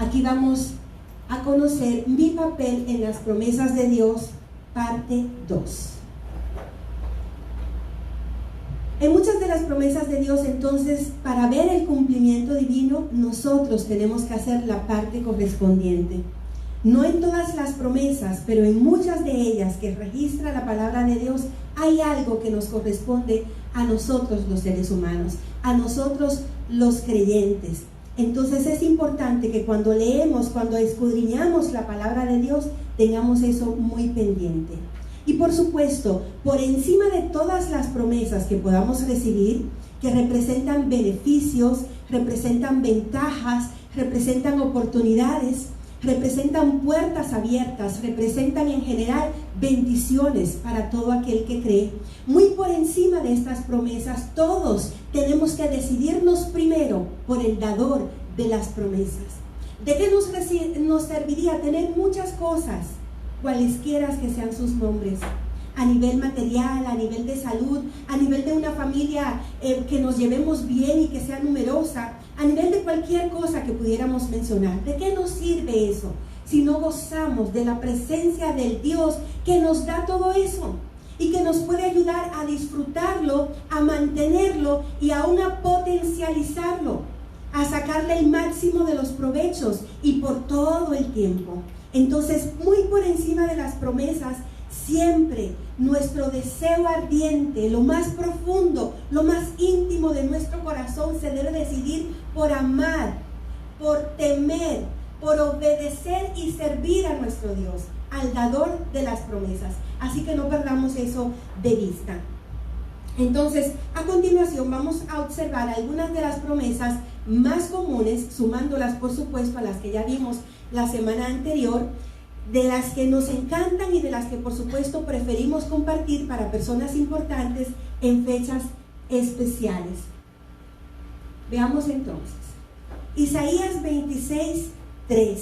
Aquí vamos a conocer mi papel en las promesas de Dios, parte 2. En muchas de las promesas de Dios, entonces, para ver el cumplimiento divino, nosotros tenemos que hacer la parte correspondiente. No en todas las promesas, pero en muchas de ellas que registra la palabra de Dios, hay algo que nos corresponde a nosotros los seres humanos, a nosotros los creyentes. Entonces es importante que cuando leemos, cuando escudriñamos la palabra de Dios, tengamos eso muy pendiente. Y por supuesto, por encima de todas las promesas que podamos recibir, que representan beneficios, representan ventajas, representan oportunidades, representan puertas abiertas, representan en general bendiciones para todo aquel que cree. Muy por encima de estas promesas, todos tenemos que decidirnos primero por el dador de las promesas. ¿De qué nos serviría tener muchas cosas, cualesquiera que sean sus nombres? A nivel material, a nivel de salud, a nivel de una familia que nos llevemos bien y que sea numerosa, a nivel de cualquier cosa que pudiéramos mencionar. ¿De qué nos sirve eso si no gozamos de la presencia del Dios que nos da todo eso y que nos puede ayudar a disfrutarlo, a mantenerlo y aún a potencializarlo, a sacarle el máximo de los provechos y por todo el tiempo? Entonces, muy por encima de las promesas, siempre nuestro deseo ardiente, lo más profundo, lo más íntimo de nuestro corazón se debe decidir por amar, por temer, por obedecer y servir a nuestro Dios, al dador de las promesas. Así que no perdamos eso de vista. Entonces, a continuación vamos a observar algunas de las promesas más comunes, sumándolas por supuesto a las que ya vimos la semana anterior, de las que nos encantan y de las que por supuesto preferimos compartir para personas importantes en fechas especiales. Veamos entonces. Isaías 26:3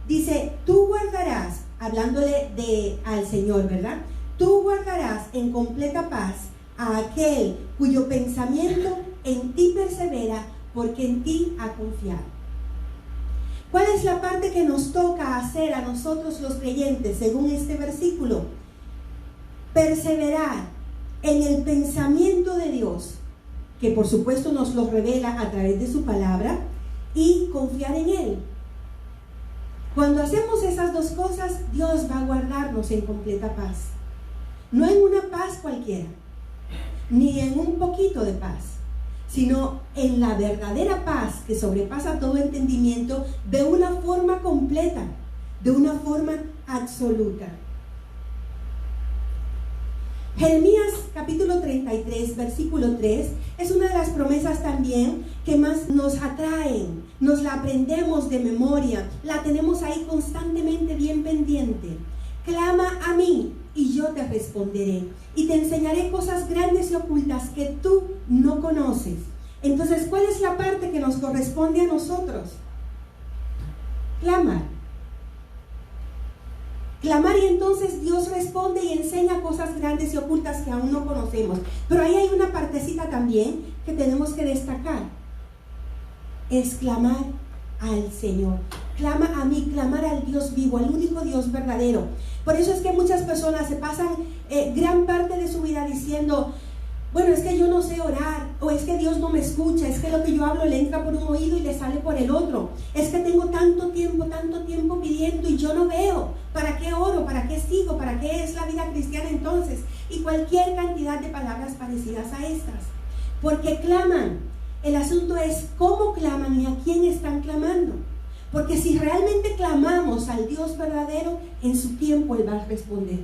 dice: tú guardarás, hablándole al Señor, ¿verdad? Tú guardarás en completa paz a aquel cuyo pensamiento en ti persevera, porque en ti ha confiado. ¿Cuál es la parte que nos toca hacer a nosotros los creyentes según este versículo? Perseverar en el pensamiento de Dios, que por supuesto nos lo revela a través de su palabra, y confiar en Él. Cuando hacemos esas dos cosas, Dios va a guardarnos en completa paz. No en una paz cualquiera, ni en un poquito de paz, sino en la verdadera paz que sobrepasa todo entendimiento, de una forma completa, de una forma absoluta. Jeremías capítulo 33, versículo 3, es una de las promesas también que más nos atraen, nos la aprendemos de memoria, la tenemos ahí constantemente bien pendiente. Clama a mí y yo te responderé y te enseñaré cosas grandes y ocultas que tú no conoces. Entonces, ¿cuál es la parte que nos corresponde a nosotros? Clamar. Clamar, y entonces Dios responde y enseña cosas grandes y ocultas que aún no conocemos. Pero ahí hay una partecita también que tenemos que destacar. Es clamar al Señor. Clama a mí, clamar al Dios vivo, al único Dios verdadero. Por eso es que muchas personas se pasan gran parte de su vida diciendo: bueno, es que yo no sé orar, o es que Dios no me escucha, es que lo que yo hablo le entra por un oído y le sale por el otro, es que tengo tanto tiempo pidiendo y yo no veo. ¿Para qué oro? ¿Para qué sigo? ¿Para qué es la vida cristiana entonces? Y cualquier cantidad de palabras parecidas a estas. Porque claman. El asunto es cómo claman y a quién están clamando. Porque si realmente clamamos al Dios verdadero, en su tiempo Él va a responder.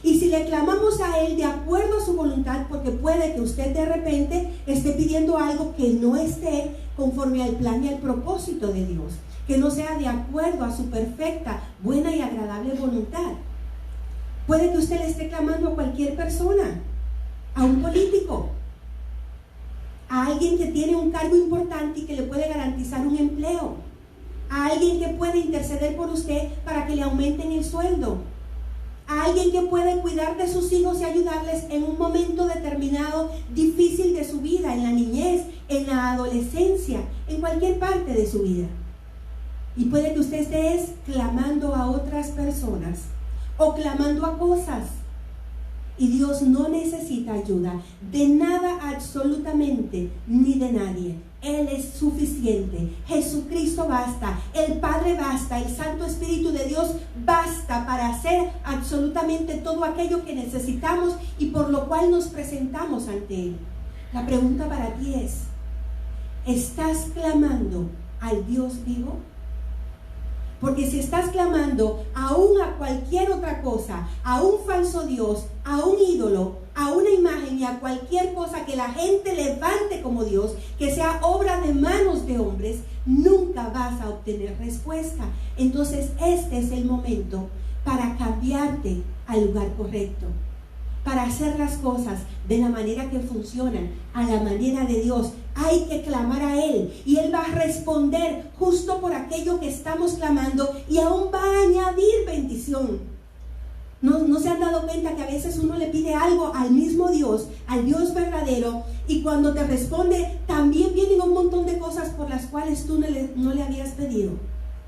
Y si le clamamos a Él de acuerdo a su voluntad, porque puede que usted de repente esté pidiendo algo que no esté conforme al plan y al propósito de Dios, que no sea de acuerdo a su perfecta, buena y agradable voluntad. Puede que usted le esté clamando a cualquier persona, a un político, a alguien que tiene un cargo importante y que le puede garantizar un empleo, a alguien que puede interceder por usted para que le aumenten el sueldo, a alguien que puede cuidar de sus hijos y ayudarles en un momento determinado difícil de su vida, en la niñez, en la adolescencia, en cualquier parte de su vida. Y puede que usted esté clamando a otras personas o clamando a cosas. Y Dios no necesita ayuda de nada absolutamente, ni de nadie. Él es suficiente. Jesucristo basta. El Padre basta. El Santo Espíritu de Dios basta para hacer absolutamente todo aquello que necesitamos y por lo cual nos presentamos ante Él. La pregunta para ti es, ¿estás clamando al Dios vivo? Porque si estás clamando aún a cualquier otra cosa, a un falso Dios, a un ídolo, a una imagen y a cualquier cosa que la gente levante como Dios, que sea obra de manos de hombres, nunca vas a obtener respuesta. Entonces este es el momento para cambiarte al lugar correcto, para hacer las cosas de la manera que funcionan, a la manera de Dios. Hay que clamar a Él y Él va a responder justo por aquello que estamos clamando y aún va a añadir bendición. ¿No se han dado cuenta que a veces uno le pide algo al mismo Dios, al Dios verdadero, y cuando te responde también vienen un montón de cosas por las cuales tú no le habías pedido?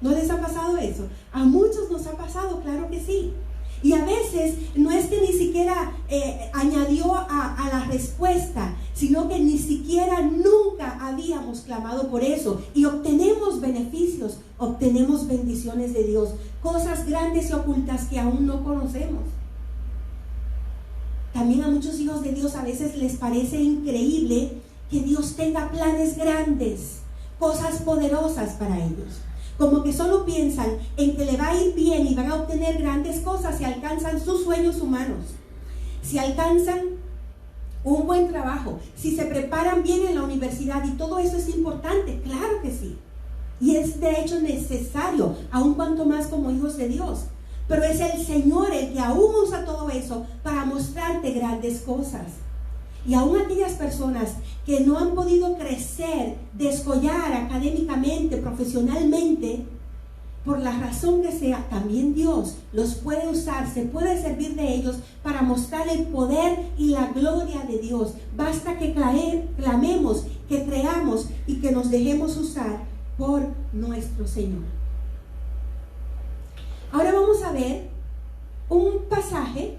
¿No les ha pasado eso? A muchos nos ha pasado, claro que sí. Y a veces no es que ni siquiera añadió a la respuesta, sino que ni siquiera nunca habíamos clamado por eso. Y obtenemos beneficios, obtenemos bendiciones de Dios, cosas grandes y ocultas que aún no conocemos. También a muchos hijos de Dios a veces les parece increíble que Dios tenga planes grandes, cosas poderosas para ellos. Como que solo piensan en que le va a ir bien y van a obtener grandes cosas si alcanzan sus sueños humanos, si alcanzan un buen trabajo, si se preparan bien en la universidad, y todo eso es importante, claro que sí. Y es de hecho necesario, aun cuanto más como hijos de Dios. Pero es el Señor el que aún usa todo eso para mostrarte grandes cosas. Y aún aquellas personas que no han podido crecer, descollar académicamente, profesionalmente, por la razón que sea, también Dios los puede usar, se puede servir de ellos para mostrar el poder y la gloria de Dios. Basta que clamemos, que creamos y que nos dejemos usar por nuestro Señor. Ahora vamos a ver un pasaje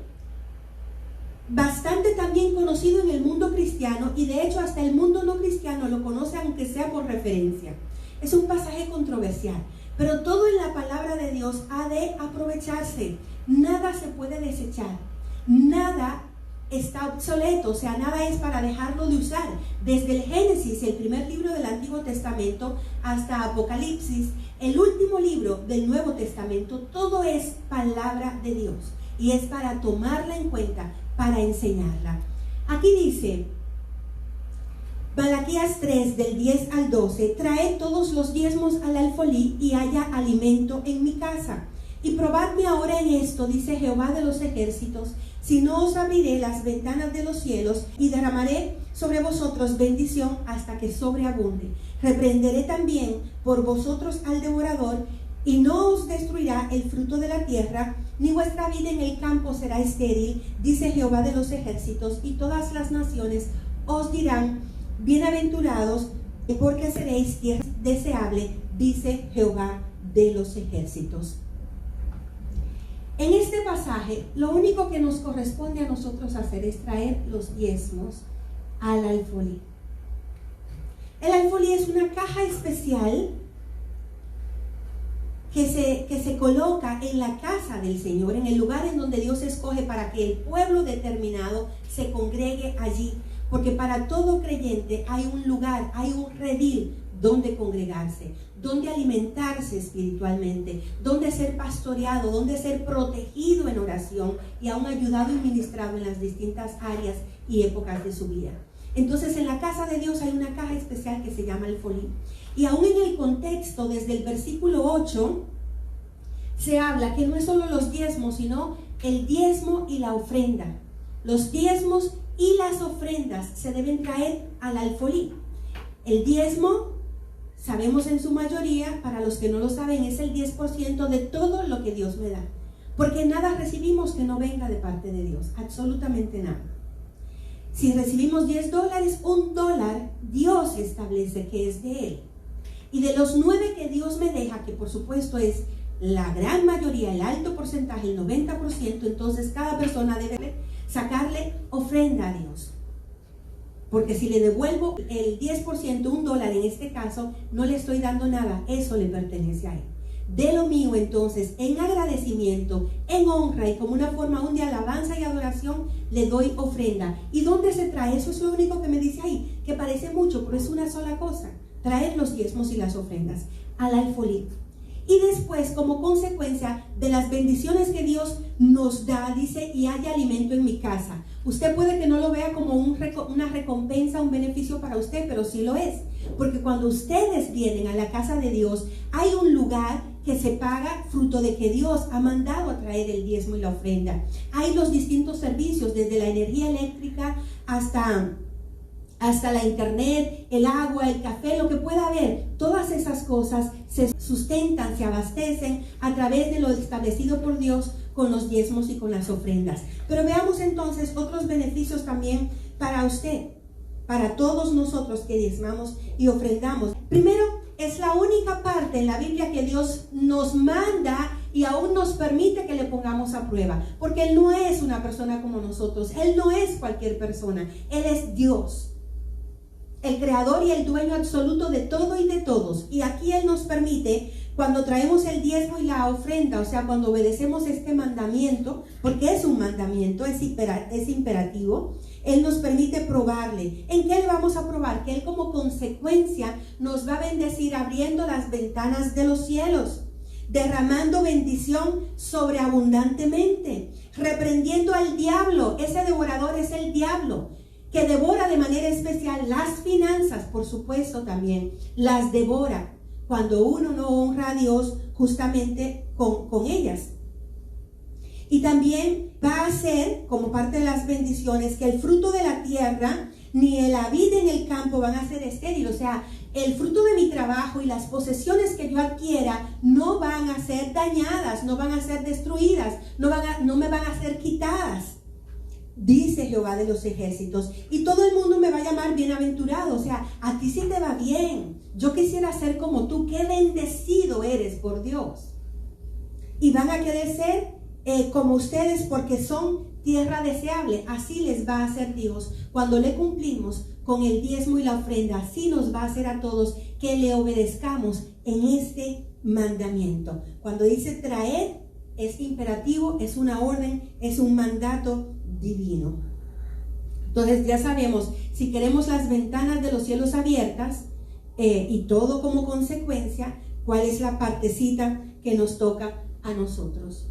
bastante también conocido en el mundo cristiano, y de hecho hasta el mundo no cristiano lo conoce, aunque sea por referencia. Es un pasaje controversial, pero todo en la palabra de Dios ha de aprovecharse. Nada se puede desechar, nada está obsoleto, o sea, nada es para dejarlo de usar. Desde el Génesis, el primer libro del Antiguo Testamento, hasta Apocalipsis, el último libro del Nuevo Testamento, todo es palabra de Dios y es para tomarla en cuenta, para enseñarla. Aquí dice Malaquías 3, del 10 al 12: traed todos los diezmos al alfolí y haya alimento en mi casa. Y probadme ahora en esto, dice Jehová de los ejércitos, si no os abriré las ventanas de los cielos y derramaré sobre vosotros bendición hasta que sobreabunde. Reprenderé también por vosotros al devorador, y no os destruirá el fruto de la tierra, ni vuestra vida en el campo será estéril, dice Jehová de los ejércitos, y todas las naciones os dirán, bienaventurados, porque seréis tierra deseable, dice Jehová de los ejércitos. En este pasaje, lo único que nos corresponde a nosotros hacer es traer los diezmos al alfolí. El alfolí es una caja especial que se coloca en la casa del Señor, en el lugar en donde Dios escoge para que el pueblo determinado se congregue allí. Porque para todo creyente hay un lugar, hay un redil donde congregarse, donde alimentarse espiritualmente, donde ser pastoreado, donde ser protegido en oración y aún ayudado y ministrado en las distintas áreas y épocas de su vida. Entonces en la casa de Dios hay una caja especial que se llama el alfolí. Y aún en el contexto, desde el versículo 8, se habla que no es solo los diezmos, sino el diezmo y la ofrenda. Los diezmos y las ofrendas se deben traer al alfolí. El diezmo, sabemos en su mayoría, para los que no lo saben, es el 10% de todo lo que Dios me da. Porque nada recibimos que no venga de parte de Dios, absolutamente nada. Si recibimos $10, $1, Dios establece que es de Él. Y de los 9 que Dios me deja, que por supuesto es la gran mayoría, el alto porcentaje, el 90%, entonces cada persona debe sacarle ofrenda a Dios. Porque si le devuelvo el 10%, $1 en este caso, no le estoy dando nada, eso le pertenece a él. De lo mío, entonces, en agradecimiento, en honra y como una forma aún de alabanza y adoración, le doy ofrenda. ¿Y dónde se trae? Eso es lo único que me dice ahí, que parece mucho, pero es una sola cosa: traer los diezmos y las ofrendas al alfolí. Y después, como consecuencia de las bendiciones que Dios nos da, dice, y haya alimento en mi casa. Usted puede que no lo vea como una recompensa, un beneficio para usted, pero sí lo es. Porque cuando ustedes vienen a la casa de Dios, hay un lugar que se paga fruto de que Dios ha mandado a traer el diezmo y la ofrenda. Hay los distintos servicios, desde la energía eléctrica hasta la internet, el agua, el café, lo que pueda haber. Todas esas cosas se sustentan, se abastecen a través de lo establecido por Dios con los diezmos y con las ofrendas. Pero veamos entonces otros beneficios también para usted, para todos nosotros que diezmamos y ofrendamos. Primero, es la única parte en la Biblia que Dios nos manda y aún nos permite que le pongamos a prueba, porque Él no es una persona como nosotros, Él no es cualquier persona, Él es Dios, el creador y el dueño absoluto de todo y de todos. Y aquí Él nos permite, cuando traemos el diezmo y la ofrenda, o sea, cuando obedecemos este mandamiento, porque es un mandamiento, es imperativo, Él nos permite probarle. ¿En qué le vamos a probar? Que Él como consecuencia nos va a bendecir abriendo las ventanas de los cielos, derramando bendición sobreabundantemente, reprendiendo al diablo. Ese devorador es el diablo, que devora de manera especial las finanzas, por supuesto también las devora cuando uno no honra a Dios justamente con ellas. Y también va a hacer, como parte de las bendiciones, que el fruto de la tierra ni la vida en el campo van a ser estéril. O sea, el fruto de mi trabajo y las posesiones que yo adquiera no van a ser dañadas, no van a ser destruidas, no me van a ser quitadas, dice Jehová de los ejércitos. Y todo el mundo me va a llamar bienaventurado. O sea, a ti sí te va bien. Yo quisiera ser como tú. Qué bendecido eres por Dios. Y van a querer ser como ustedes, porque son tierra deseable. Así les va a hacer Dios cuando le cumplimos con el diezmo y la ofrenda. Así nos va a hacer a todos que le obedezcamos en este mandamiento. Cuando dice traer, es imperativo, es una orden, es un mandato divino. Entonces ya sabemos, si queremos las ventanas de los cielos abiertas y todo como consecuencia, cuál es la partecita que nos toca a nosotros.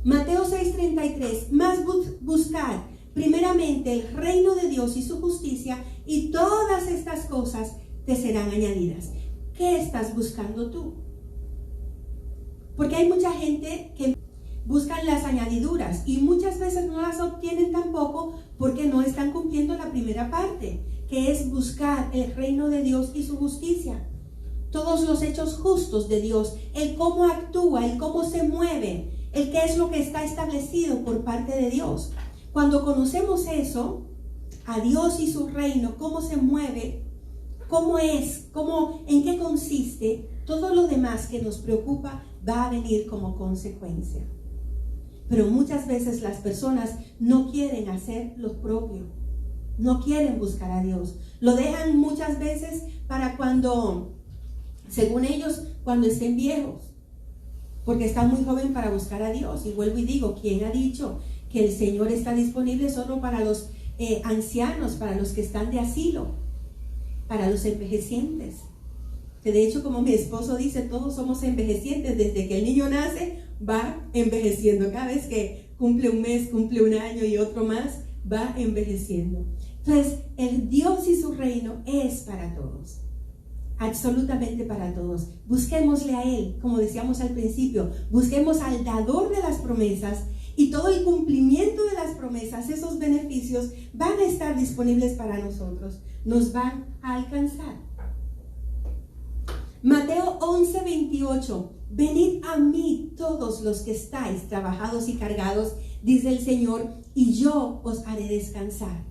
Mateo 6:33, más buscad primeramente el reino de Dios y su justicia, y todas estas cosas te serán añadidas. ¿Qué estás buscando tú? Porque hay mucha gente que buscan las añadiduras y muchas veces no las obtienen tampoco porque no están cumpliendo la primera parte, que es buscar el reino de Dios y su justicia. Todos los hechos justos de Dios, el cómo actúa, el cómo se mueve, el qué es lo que está establecido por parte de Dios. Cuando conocemos eso, a Dios y su reino, cómo se mueve, cómo es, en qué consiste, todo lo demás que nos preocupa va a venir como consecuencia. Pero muchas veces las personas no quieren hacer lo propio, no quieren buscar a Dios. Lo dejan muchas veces para cuando, según ellos, cuando estén viejos, porque están muy jóvenes para buscar a Dios. Y vuelvo y digo, ¿quién ha dicho que el Señor está disponible solo para los ancianos, para los que están de asilo, para los envejecientes? Que de hecho, como mi esposo dice, todos somos envejecientes. Desde que el niño nace, va envejeciendo. Cada vez que cumple un mes, cumple un año y otro más, va envejeciendo. Entonces, el Dios y su reino es para todos. Absolutamente para todos. Busquémosle a Él, como decíamos al principio. Busquemos al dador de las promesas, y todo el cumplimiento de las promesas, esos beneficios van a estar disponibles para nosotros. Nos van a alcanzar. Mateo 11:28. Venid a mí todos los que estáis trabajados y cargados, dice el Señor, y yo os haré descansar.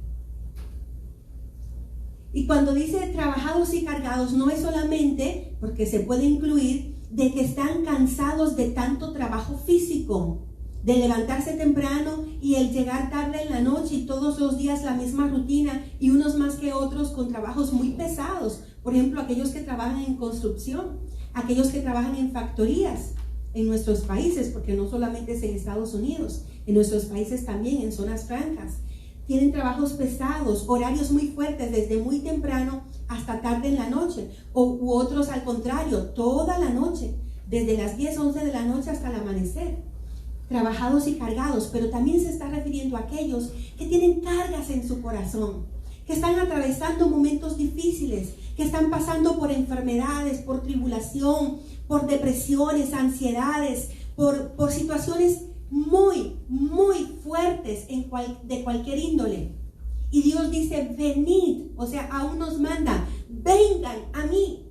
Y cuando dice trabajados y cargados, no es solamente, porque se puede incluir de que están cansados de tanto trabajo físico, de levantarse temprano y el llegar tarde en la noche y todos los días la misma rutina, y unos más que otros con trabajos muy pesados. Por ejemplo, aquellos que trabajan en construcción, aquellos que trabajan en factorías en nuestros países, porque no solamente es en Estados Unidos, en nuestros países también, en zonas francas. Tienen trabajos pesados, horarios muy fuertes, desde muy temprano hasta tarde en la noche, u otros al contrario, toda la noche, desde las 10, 11 de la noche hasta el amanecer, trabajados y cargados. Pero también se está refiriendo a aquellos que tienen cargas en su corazón, que están atravesando momentos difíciles, que están pasando por enfermedades, por tribulación, por depresiones, ansiedades, por situaciones muy, muy fuertes de cualquier índole. Y Dios dice, venid, o sea, aún nos manda, vengan a mí.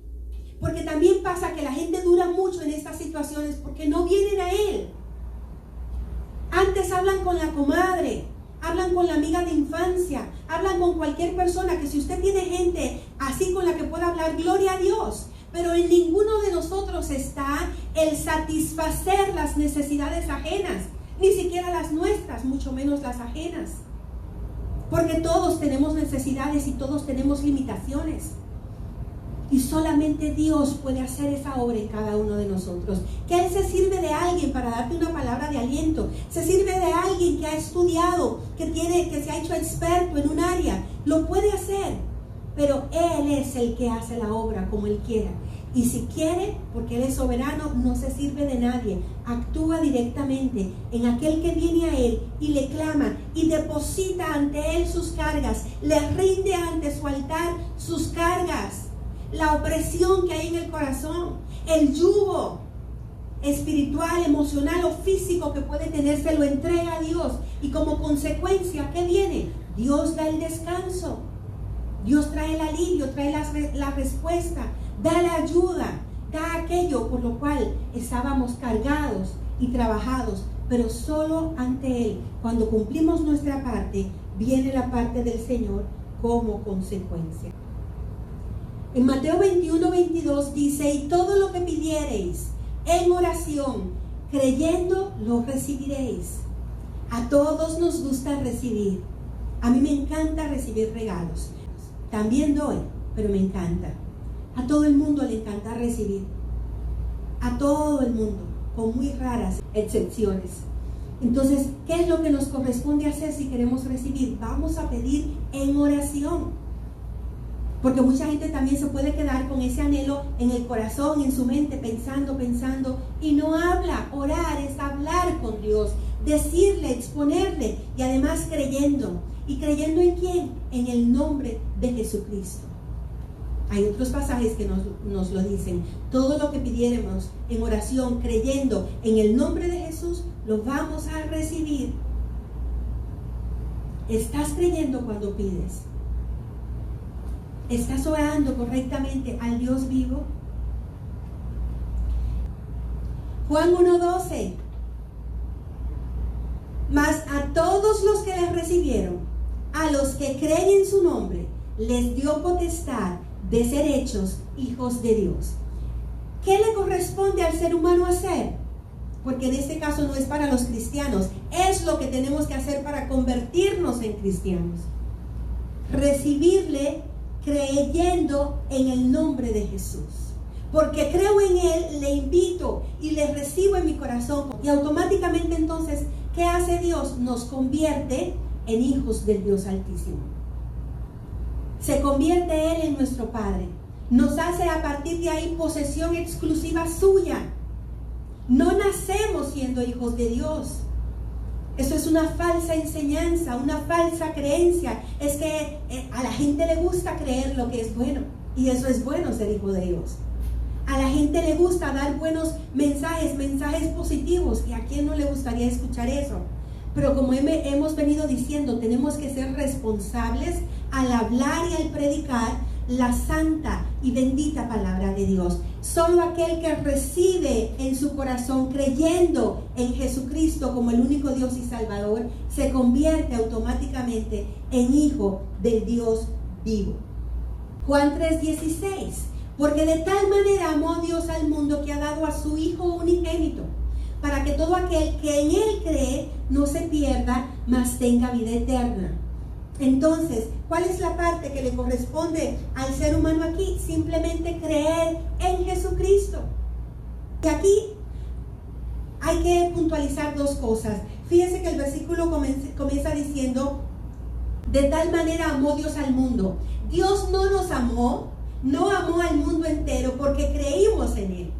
Porque también pasa que la gente dura mucho en estas situaciones porque no vienen a Él. Antes hablan con la comadre, hablan con la amiga de infancia, hablan con cualquier persona, que si usted tiene gente así con la que pueda hablar, gloria a Dios. Pero en ninguno de nosotros está el satisfacer las necesidades ajenas, ni siquiera las nuestras, mucho menos las ajenas. Porque todos tenemos necesidades y todos tenemos limitaciones. Y solamente Dios puede hacer esa obra en cada uno de nosotros. Que Él se sirve de alguien para darte una palabra de aliento. Se sirve de alguien que ha estudiado, que se ha hecho experto en un área. Lo puede hacer. Pero Él es el que hace la obra como Él quiera. Y si quiere, porque Él es soberano, no se sirve de nadie. Actúa directamente en aquel que viene a Él y le clama y deposita ante Él sus cargas. Le rinde ante su altar sus cargas. La opresión que hay en el corazón, el yugo espiritual, emocional o físico que puede tener, se lo entrega a Dios. Y como consecuencia, ¿qué viene? Dios da el descanso. Dios trae el alivio, trae la respuesta, da la ayuda, da aquello por lo cual estábamos cargados y trabajados, pero solo ante Él. Cuando cumplimos nuestra parte, viene la parte del Señor como consecuencia. En Mateo 21, 22 dice, y todo lo que pidiereis en oración, creyendo, lo recibiréis. A todos nos gusta recibir. A mí me encanta recibir regalos. También doy, pero me encanta. A todo el mundo le encanta recibir. A todo el mundo, con muy raras excepciones. Entonces, ¿qué es lo que nos corresponde hacer si queremos recibir? Vamos a pedir en oración. Porque mucha gente también se puede quedar con ese anhelo en el corazón, en su mente, pensando, y no habla. Orar es hablar con Dios, decirle, exponerle, y además creyendo. ¿Y creyendo en quién? En el nombre de Jesucristo. Hay otros pasajes que nos lo dicen. Todo lo que pidiéramos en oración, creyendo en el nombre de Jesús, lo vamos a recibir. ¿Estás creyendo cuando pides? ¿Estás orando correctamente al Dios vivo? Juan 1:12. Mas a todos los que les recibieron, a los que creen en su nombre, les dio potestad de ser hechos hijos de Dios. ¿Qué le corresponde al ser humano hacer? Porque en este caso no es para los cristianos, es lo que tenemos que hacer para convertirnos en cristianos. Recibirle creyendo en el nombre de Jesús. Porque creo en Él, le invito y le recibo en mi corazón. Y automáticamente entonces, ¿qué hace Dios? Nos convierte en hijos del Dios Altísimo. Se convierte Él en nuestro Padre. Nos hace a partir de ahí posesión exclusiva suya. No nacemos siendo hijos de Dios. Eso es una falsa enseñanza, una falsa creencia. Es que a la gente le gusta creer lo que es bueno. Y eso es bueno, ser hijo de Dios. A la gente le gusta dar buenos mensajes positivos. ¿Y a quién no le gustaría escuchar eso? Pero como hemos venido diciendo, tenemos que ser responsables al hablar y al predicar la santa y bendita palabra de Dios. Solo aquel que recibe en su corazón, creyendo en Jesucristo como el único Dios y Salvador, se convierte automáticamente en hijo del Dios vivo. Juan 3:16. Porque de tal manera amó Dios al mundo que ha dado a su Hijo unigénito, para que todo aquel que en Él cree no se pierda, mas tenga vida eterna. Entonces, ¿cuál es la parte que le corresponde al ser humano aquí? Simplemente creer en Jesucristo. Y aquí hay que puntualizar dos cosas. Fíjense que el versículo comienza diciendo, de tal manera amó Dios al mundo. Dios no nos amó, no amó al mundo entero porque creímos en Él.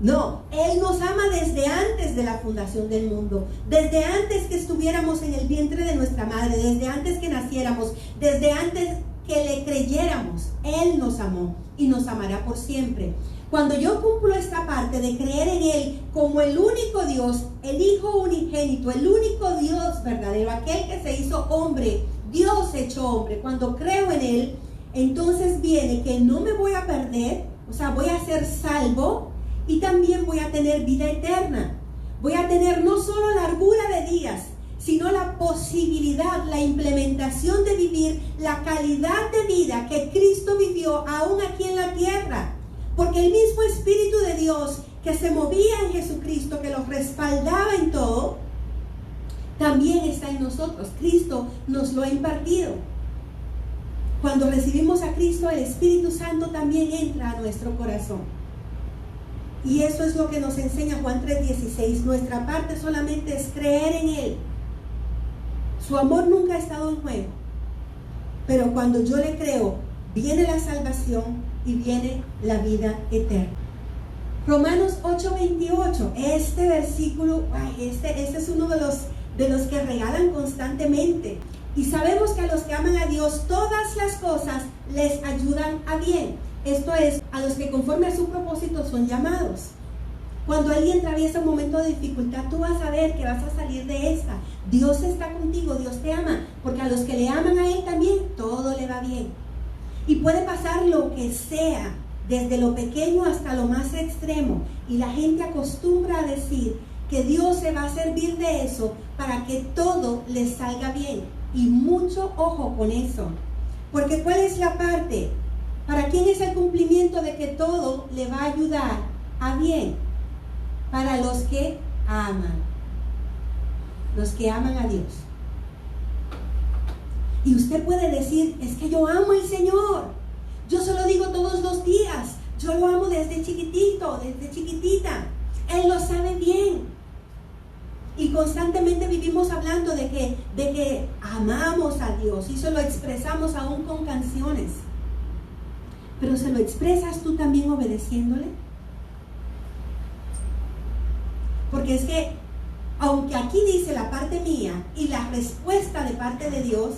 No, Él nos ama desde antes de la fundación del mundo, desde antes que estuviéramos en el vientre de nuestra madre, desde antes que naciéramos, desde antes que le creyéramos. Él nos amó y nos amará por siempre. Cuando yo cumplo esta parte de creer en Él como el único Dios, el Hijo unigénito, el único Dios verdadero, aquel que se hizo hombre, Dios hecho hombre, cuando creo en Él, entonces viene que no me voy a perder, o sea, voy a ser salvo y también voy a tener vida eterna. Voy a tener no solo largura de días, sino la posibilidad, la implementación de vivir la calidad de vida que Cristo vivió aún aquí en la tierra. Porque el mismo Espíritu de Dios que se movía en Jesucristo, que los respaldaba en todo, también está en nosotros. Cristo nos lo ha impartido. Cuando recibimos a Cristo, el Espíritu Santo también entra a nuestro corazón. Y eso es lo que nos enseña Juan 3:16. Nuestra parte solamente es creer en Él. Su amor nunca ha estado en juego. Pero cuando yo le creo, viene la salvación y viene la vida eterna. Romanos 8:28. Este versículo, este es uno de los que regalan constantemente. Y sabemos que a los que aman a Dios, todas las cosas les ayudan a bien. Esto es, a los que conforme a su propósito son llamados. Cuando alguien atraviesa un momento de dificultad, tú vas a ver que vas a salir de esta. Dios está contigo, Dios te ama, porque a los que le aman a Él también, todo le va bien. Y puede pasar lo que sea, desde lo pequeño hasta lo más extremo. Y la gente acostumbra a decir que Dios se va a servir de eso para que todo les salga bien. Y mucho ojo con eso. Porque ¿cuál es la parte? ¿Para quién es el cumplimiento de que todo le va a ayudar a bien? Para los que aman. Los que aman a Dios. Y usted puede decir, es que yo amo al Señor. Yo se lo digo todos los días. Yo lo amo desde chiquitito, desde chiquitita. Él lo sabe bien. Y constantemente vivimos hablando de que amamos a Dios. Y se lo expresamos aún con canciones. Pero ¿se lo expresas tú también obedeciéndole? Porque es que, aunque aquí dice la parte mía y la respuesta de parte de Dios,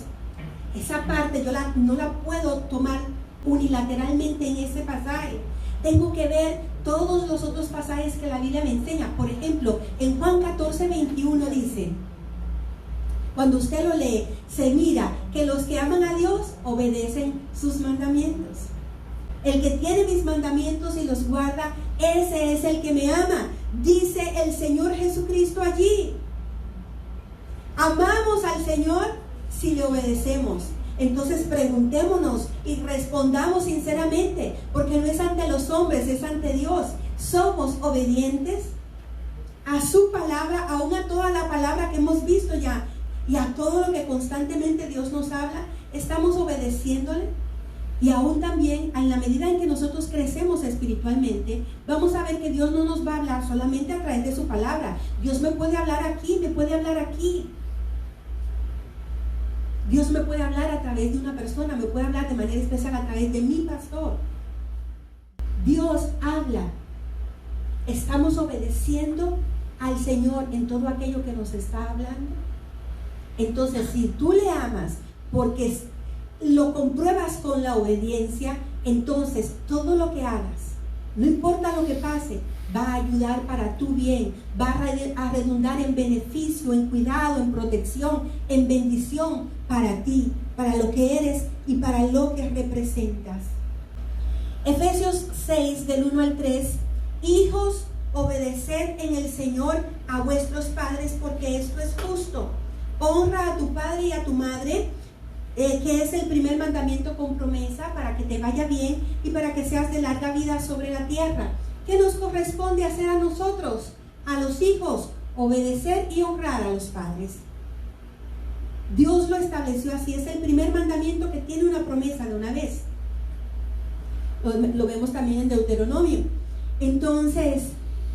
esa parte yo no la puedo tomar unilateralmente en ese pasaje. Tengo que ver todos los otros pasajes que la Biblia me enseña. Por ejemplo, en Juan 14:21 dice, cuando usted lo lee, se mira que los que aman a Dios obedecen sus mandamientos. El que tiene mis mandamientos y los guarda, ese es el que me ama, dice el Señor Jesucristo allí. Amamos al Señor si le obedecemos. Entonces preguntémonos y respondamos sinceramente, porque no es ante los hombres, es ante Dios. ¿Somos obedientes a su palabra, aún a toda la palabra que hemos visto ya, y a todo lo que constantemente Dios nos habla? ¿Estamos obedeciéndole? Y aún también, en la medida en que nosotros crecemos espiritualmente, vamos a ver que Dios no nos va a hablar solamente a través de su palabra. Dios me puede hablar aquí, me puede hablar aquí. Dios me puede hablar a través de una persona, me puede hablar de manera especial a través de mi pastor. Dios habla. ¿Estamos obedeciendo al Señor en todo aquello que nos está hablando? Entonces, si tú le amas porque lo compruebas con la obediencia, entonces todo lo que hagas, no importa lo que pase, va a ayudar para tu bien, va a redundar en beneficio, en cuidado, en protección, en bendición para ti, para lo que eres y para lo que representas. Efesios 6, del 1 al 3. Hijos, obedeced en el Señor a vuestros padres, porque esto es justo. Honra a tu padre y a tu madre, que es el primer mandamiento con promesa para que te vaya bien y para que seas de larga vida sobre la tierra. ¿Qué nos corresponde hacer a nosotros, a los hijos? Obedecer y honrar a los padres. Dios lo estableció así, es el primer mandamiento que tiene una promesa de una vez. Lo vemos también en Deuteronomio. Entonces,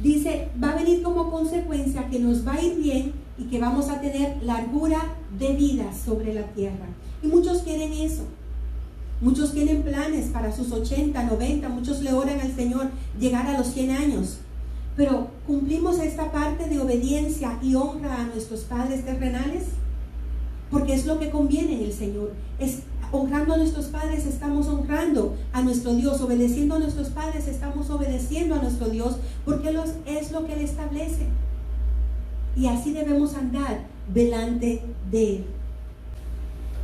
dice, va a venir como consecuencia que nos va a ir bien y que vamos a tener largura de vida sobre la tierra. Y muchos quieren eso. Muchos tienen planes para sus 80, 90, muchos le oran al Señor llegar a los 100 años. Pero ¿cumplimos esta parte de obediencia y honra a nuestros padres terrenales? Porque es lo que conviene en el Señor. Honrando a nuestros padres estamos honrando a nuestro Dios. Obedeciendo a nuestros padres estamos obedeciendo a nuestro Dios, porque es lo que Él establece. Y así debemos andar delante de Él.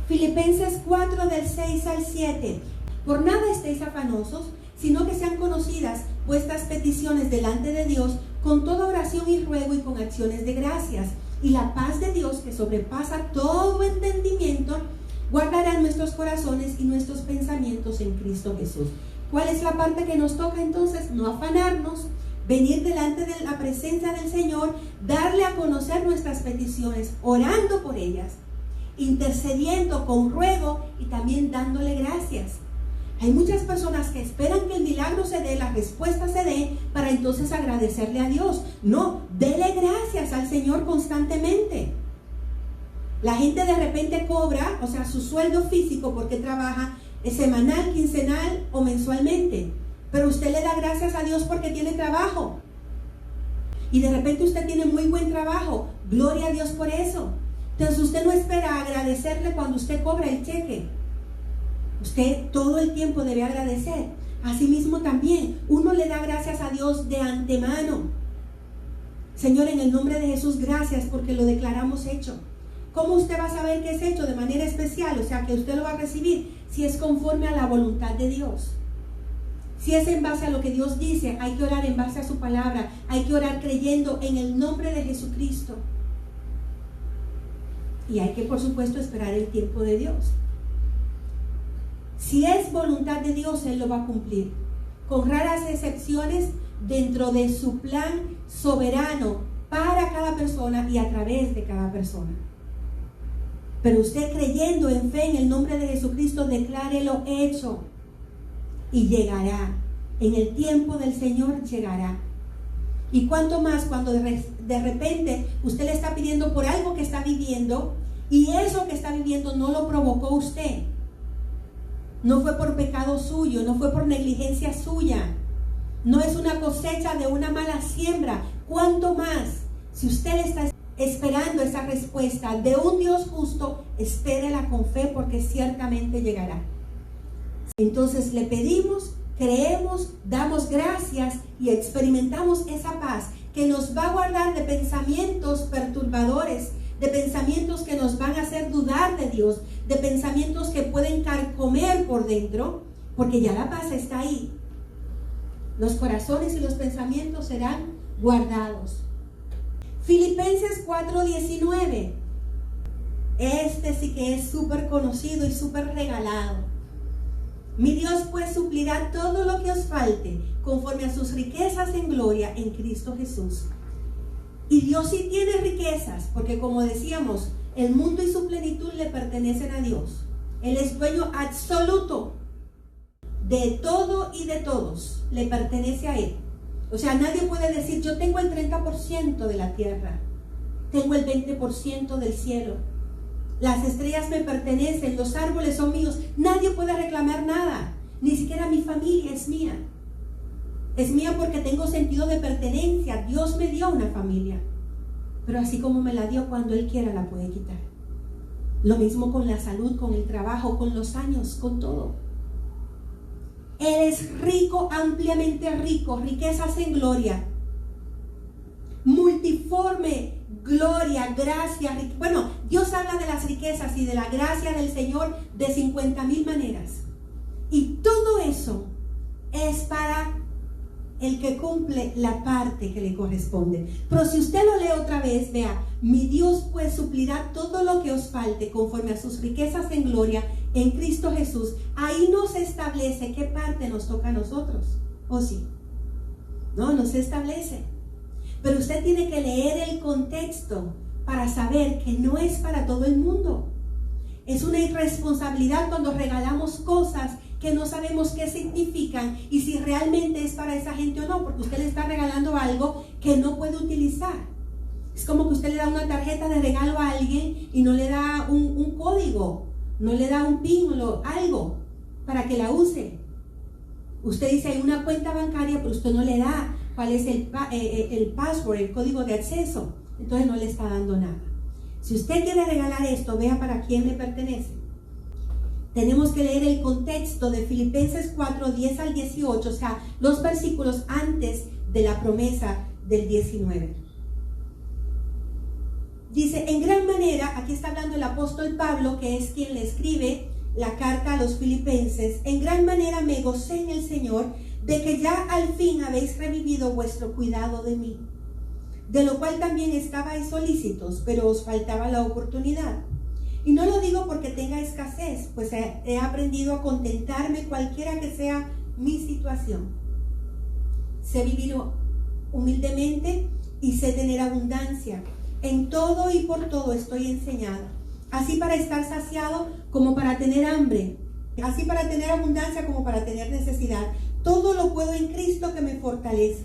Filipenses 4 del 6 al 7. Por nada estéis afanosos, sino que sean conocidas vuestras peticiones delante de Dios con toda oración y ruego y con acciones de gracias. Y la paz de Dios, que sobrepasa todo entendimiento, guardará nuestros corazones y nuestros pensamientos en Cristo Jesús. ¿Cuál es la parte que nos toca entonces? No afanarnos, venir delante de la presencia del Señor, darle a conocer nuestras peticiones, orando por ellas, intercediendo con ruego y también dándole gracias. Hay muchas personas que esperan que el milagro se dé, la respuesta se dé, para entonces agradecerle a Dios. No, dele gracias al Señor constantemente. La gente de repente cobra, o sea, su sueldo físico porque trabaja semanal, quincenal o mensualmente. Pero usted le da gracias a Dios porque tiene trabajo. Y de repente usted tiene muy buen trabajo. Gloria a Dios por eso. Entonces usted no espera agradecerle cuando usted cobra el cheque. Usted todo el tiempo debe agradecer. Asimismo también, uno le da gracias a Dios de antemano. Señor, en el nombre de Jesús, gracias porque lo declaramos hecho. ¿Cómo usted va a saber que es hecho? De manera especial, o sea que usted lo va a recibir si es conforme a la voluntad de Dios. Si es en base a lo que Dios dice, hay que orar en base a su palabra, hay que orar creyendo en el nombre de Jesucristo. Y hay que, por supuesto, esperar el tiempo de Dios. Si es voluntad de Dios, Él lo va a cumplir, con raras excepciones dentro de su plan soberano para cada persona y a través de cada persona. Pero usted, creyendo en fe en el nombre de Jesucristo, declárelo hecho y llegará. En el tiempo del Señor llegará. Y cuánto más cuando de repente usted le está pidiendo por algo que está viviendo, y eso que está viviendo no lo provocó usted. No fue por pecado suyo, no fue por negligencia suya, no es una cosecha de una mala siembra. ¿Cuánto más? Si usted está esperando esa respuesta de un Dios justo, espérela con fe porque ciertamente llegará. Entonces le pedimos, creemos, damos gracias y experimentamos esa paz que nos va a guardar de pensamientos perturbadores, de pensamientos que nos van a hacer dudar de Dios, de pensamientos que pueden carcomer por dentro, porque ya la paz está ahí. Los corazones y los pensamientos serán guardados. Filipenses 4:19. Este sí que es súper conocido y súper regalado. Mi Dios pues suplirá todo lo que os falte, conforme a sus riquezas en gloria en Cristo Jesús. Y Dios sí tiene riquezas, porque como decíamos, el mundo y su plenitud le pertenecen a Dios. Él es dueño absoluto de todo y de todos. Le pertenece a Él. O sea, nadie puede decir, yo tengo el 30% de la tierra, tengo el 20% del cielo, las estrellas me pertenecen, los árboles son míos. Nadie puede reclamar nada. Ni siquiera mi familia es mía. Es mía porque tengo sentido de pertenencia. Dios me dio una familia, pero así como me la dio, cuando Él quiera la puede quitar. Lo mismo con la salud, con el trabajo, con los años, con todo. Él es rico, ampliamente rico, riquezas en gloria, multiforme, gloria, gracia. Bueno, Dios habla de las riquezas y de la gracia del Señor de 50,000 maneras. Y todo eso es para el que cumple la parte que le corresponde. Pero si usted lo lee otra vez, vea, mi Dios pues suplirá todo lo que os falte conforme a sus riquezas en gloria en Cristo Jesús. Ahí no se establece qué parte nos toca a nosotros, ¿o sí? No se establece. Pero usted tiene que leer el contexto para saber que no es para todo el mundo. Es una irresponsabilidad cuando regalamos cosas que no sabemos qué significan y si realmente es para esa gente o no, porque usted le está regalando algo que no puede utilizar. Es como que usted le da una tarjeta de regalo a alguien y no le da un código, no le da un PIN o algo para que la use. Usted dice hay una cuenta bancaria, pero usted no le da cuál es el password, el código de acceso. Entonces no le está dando nada. Si usted quiere regalar esto, vea para quién le pertenece. Tenemos que leer el contexto de Filipenses 4, 10 al 18, o sea, los versículos antes de la promesa del 19. Dice, en gran manera, aquí está hablando el apóstol Pablo, que es quien le escribe la carta a los filipenses, en gran manera me gocé en el Señor de que ya al fin habéis revivido vuestro cuidado de mí, de lo cual también estabais solícitos, pero os faltaba la oportunidad. Y no lo digo porque tenga escasez, pues he aprendido a contentarme cualquiera que sea mi situación. Sé vivir humildemente y sé tener abundancia. En todo y por todo estoy enseñado, así para estar saciado como para tener hambre, así para tener abundancia como para tener necesidad. Todo lo puedo en Cristo que me fortalece.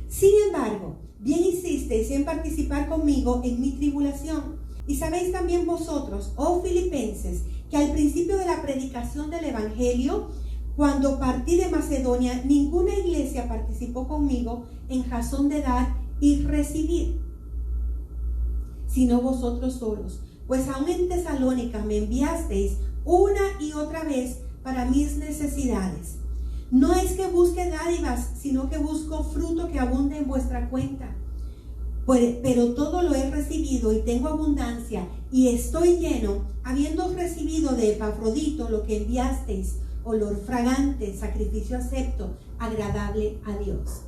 Sin embargo, bien hicisteis en participar conmigo en mi tribulación. Y sabéis también vosotros, oh filipenses, que al principio de la predicación del Evangelio, cuando partí de Macedonia, ninguna iglesia participó conmigo en razón de dar y recibir, sino vosotros solos. Pues aún en Tesalónica me enviasteis una y otra vez para mis necesidades. No es que busque dádivas, sino que busco fruto que abunde en vuestra cuenta. Pero todo lo he recibido y tengo abundancia y estoy lleno, habiendo recibido de Epafrodito lo que enviasteis, olor fragante, sacrificio acepto, agradable a Dios.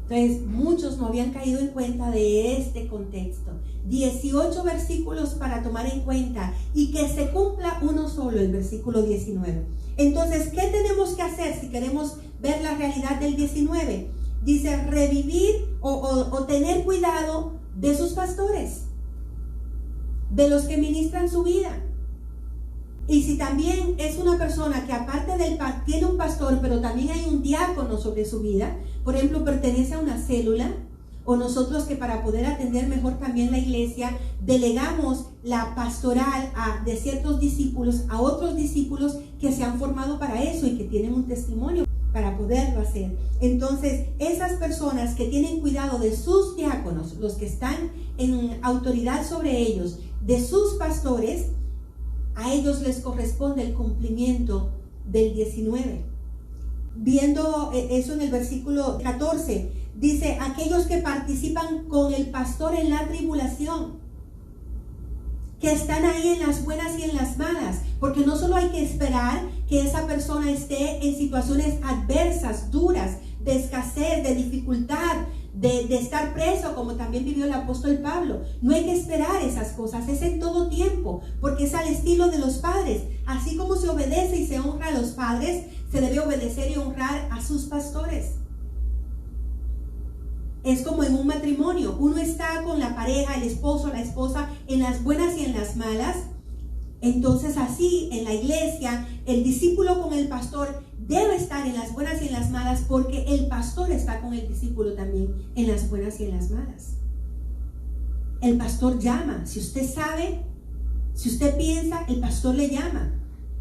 Entonces, muchos no habían caído en cuenta de este contexto. 18 versículos para tomar en cuenta y que se cumpla uno solo, el versículo 19. Entonces, ¿qué tenemos que hacer si queremos ver la realidad del 19? Dice revivir o tener cuidado de sus pastores, de los que ministran su vida. Y si también es una persona que aparte del tiene un pastor, pero también hay un diácono sobre su vida, por ejemplo, pertenece a una célula, o nosotros que para poder atender mejor también la iglesia, delegamos la pastoral de ciertos discípulos a otros discípulos que se han formado para eso y que tienen un testimonio para poderlo hacer. Entonces, esas personas que tienen cuidado de sus diáconos, los que están en autoridad sobre ellos, de sus pastores, a ellos les corresponde el cumplimiento del 19. Viendo eso en el versículo 14, dice, aquellos que participan con el pastor en la tribulación, que están ahí en las buenas y en las malas, porque no solo hay que esperar que esa persona esté en situaciones adversas, duras, de escasez, de dificultad, de estar preso, como también vivió el apóstol Pablo. No hay que esperar esas cosas, es en todo tiempo, porque es al estilo de los padres. Así como se obedece y se honra a los padres, se debe obedecer y honrar a sus pastores. Es como en un matrimonio, uno está con la pareja, el esposo, la esposa, en las buenas y en las malas. Entonces así en la iglesia, el discípulo con el pastor debe estar en las buenas y en las malas, porque el pastor está con el discípulo también en las buenas y en las malas. El pastor llama, si usted sabe, si usted piensa, el pastor le llama.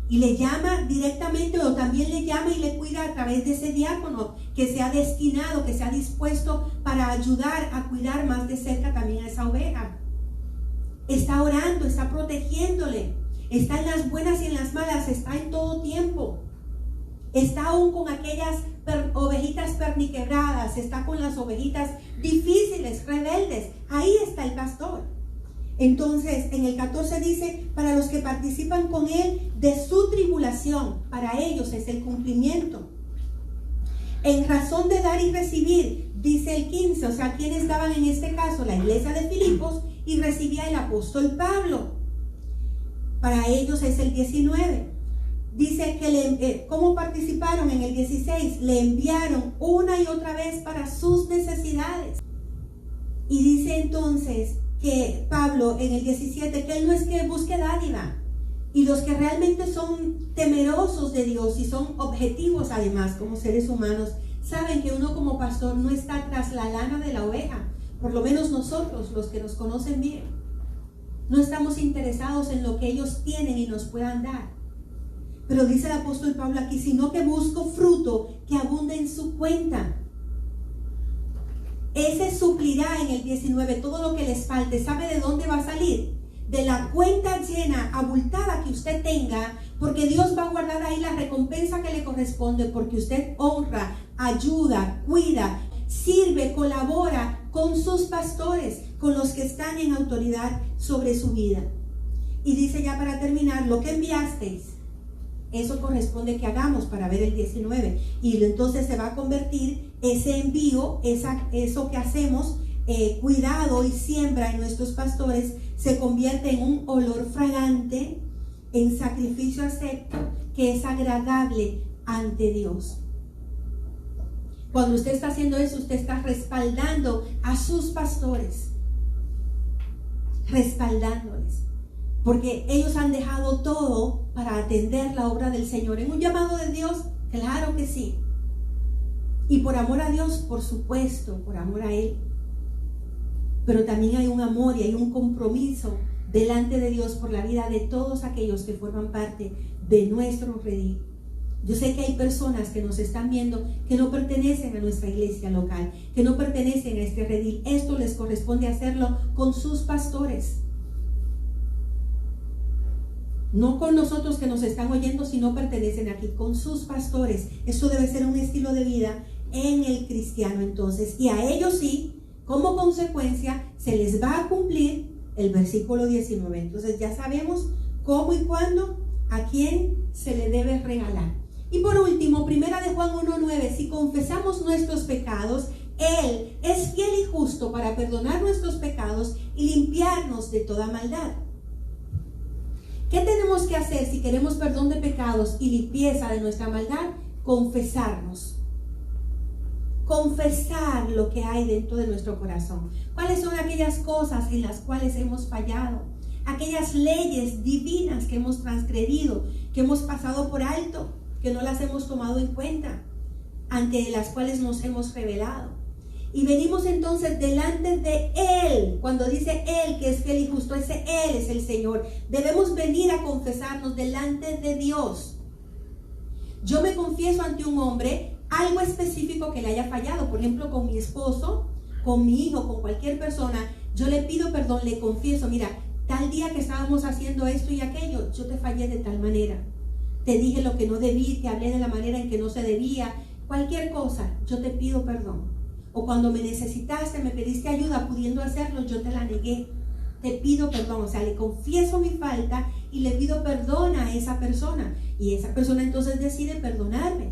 Y le llama directamente, o también le llama y le cuida a través de ese diácono que se ha destinado, que se ha dispuesto para ayudar a cuidar más de cerca también a esa oveja. Está orando, está protegiéndole, está en las buenas y en las malas, está en todo tiempo. Está aún con aquellas ovejitas perniquebradas, está con las ovejitas difíciles, rebeldes. Ahí está el pastor. Entonces, en el 14 dice, para los que participan con él de su tribulación, para ellos es el cumplimiento. En razón de dar y recibir, dice el 15, o sea, ¿quiénes daban en este caso? La iglesia de Filipos, y recibía el apóstol Pablo. Para ellos es el 19. Dice que ¿cómo participaron? En el 16, le enviaron una y otra vez para sus necesidades. Y dice entonces que Pablo en el 17, que él no es que busque dádiva. Y los que realmente son temerosos de Dios y son objetivos además como seres humanos, saben que uno como pastor no está tras la lana de la oveja. Por lo menos nosotros, los que nos conocen bien, no estamos interesados en lo que ellos tienen y nos puedan dar. Pero dice el apóstol Pablo aquí, sino que busco fruto que abunde en su cuenta. Ese suplirá en el 19 todo lo que les falte. ¿Sabe de dónde va a salir? De la cuenta llena, abultada que usted tenga, porque Dios va a guardar ahí la recompensa que le corresponde, porque usted honra, ayuda, cuida, sirve, colabora con sus pastores, con los que están en autoridad sobre su vida. Y dice ya para terminar, lo que enviasteis, eso corresponde que hagamos para ver el 19. Y entonces se va a convertir ese envío, eso que hacemos, cuidado y siembra en nuestros pastores, se convierte en un olor fragante, en sacrificio acepto, que es agradable ante Dios. Cuando usted está haciendo eso, usted está respaldando a sus pastores, respaldándoles, porque ellos han dejado todo para atender la obra del Señor. ¿En un llamado de Dios? Claro que sí. Y por amor a Dios, por supuesto, por amor a Él. Pero también hay un amor y hay un compromiso delante de Dios por la vida de todos aquellos que forman parte de nuestro redil. Yo sé que hay personas que nos están viendo que no pertenecen a nuestra iglesia local, que no pertenecen a este redil. Esto les corresponde hacerlo con sus pastores. No con nosotros que nos están oyendo, sino pertenecen aquí, con sus pastores. Eso debe ser un estilo de vida en el cristiano entonces. Y a ellos sí, como consecuencia, se les va a cumplir el versículo 19. Entonces ya sabemos cómo y cuándo, a quién se le debe regalar. Y por último, primera de Juan 1:9, si confesamos nuestros pecados, Él es fiel y justo para perdonar nuestros pecados y limpiarnos de toda maldad. ¿Qué tenemos que hacer si queremos perdón de pecados y limpieza de nuestra maldad? Confesarnos. Confesar lo que hay dentro de nuestro corazón. ¿Cuáles son aquellas cosas en las cuales hemos fallado? Aquellas leyes divinas que hemos transgredido, que hemos pasado por alto, que no las hemos tomado en cuenta, ante las cuales nos hemos rebelado. Y venimos entonces delante de Él. Cuando dice Él que es fiel y justo, ese Él es el Señor. Debemos venir a confesarnos delante de Dios. Yo me confieso ante un hombre algo específico que le haya fallado, por ejemplo con mi esposo, con mi hijo, con cualquier persona. Yo le pido perdón, le confieso, mira, tal día que estábamos haciendo esto y aquello, yo te fallé de tal manera, te dije lo que no debí, te hablé de la manera en que no se debía, cualquier cosa, yo te pido perdón. O cuando me necesitaste, me pediste ayuda pudiendo hacerlo, yo te la negué, te pido perdón. O sea, le confieso mi falta y le pido perdón a esa persona, y esa persona entonces decide perdonarme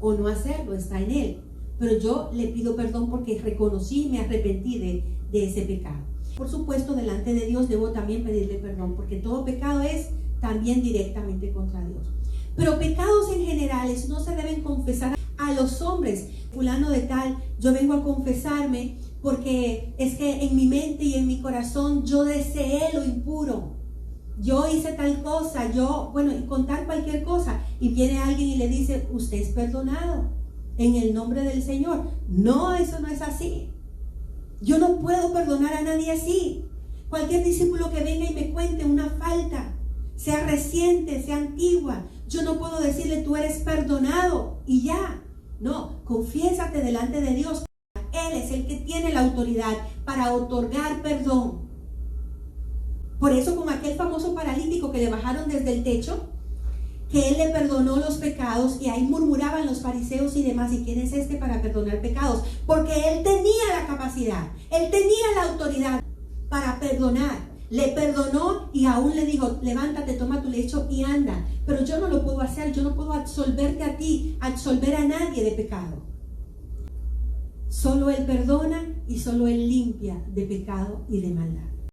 o no hacerlo, está en él. Pero yo le pido perdón porque reconocí y me arrepentí de ese pecado. Por supuesto, delante de Dios debo también pedirle perdón, porque todo pecado es también directamente contra Dios. Pero pecados en generales no se deben confesar a los hombres. Fulano de tal, yo vengo a confesarme porque es que en mi mente y en mi corazón yo deseé lo impuro. Yo hice tal cosa, y contar cualquier cosa. Y viene alguien y le dice, usted es perdonado en el nombre del Señor. No, eso no es así. Yo no puedo perdonar a nadie así. Cualquier discípulo que venga y me cuente una falta, sea reciente, sea antigua, yo no puedo decirle, tú eres perdonado y ya. No, confiésate delante de Dios. Él es el que tiene la autoridad para otorgar perdón. Por eso, con aquel famoso paralítico que le bajaron desde el techo, que Él le perdonó los pecados, y ahí murmuraban los fariseos y demás, ¿y quién es este para perdonar pecados? Porque Él tenía la capacidad, Él tenía la autoridad para perdonar. Le perdonó y aún le dijo, levántate, toma tu lecho y anda. Pero yo no lo puedo hacer, yo no puedo absolverte a ti, absolver a nadie de pecado. Solo Él perdona y solo Él limpia de pecado y de maldad.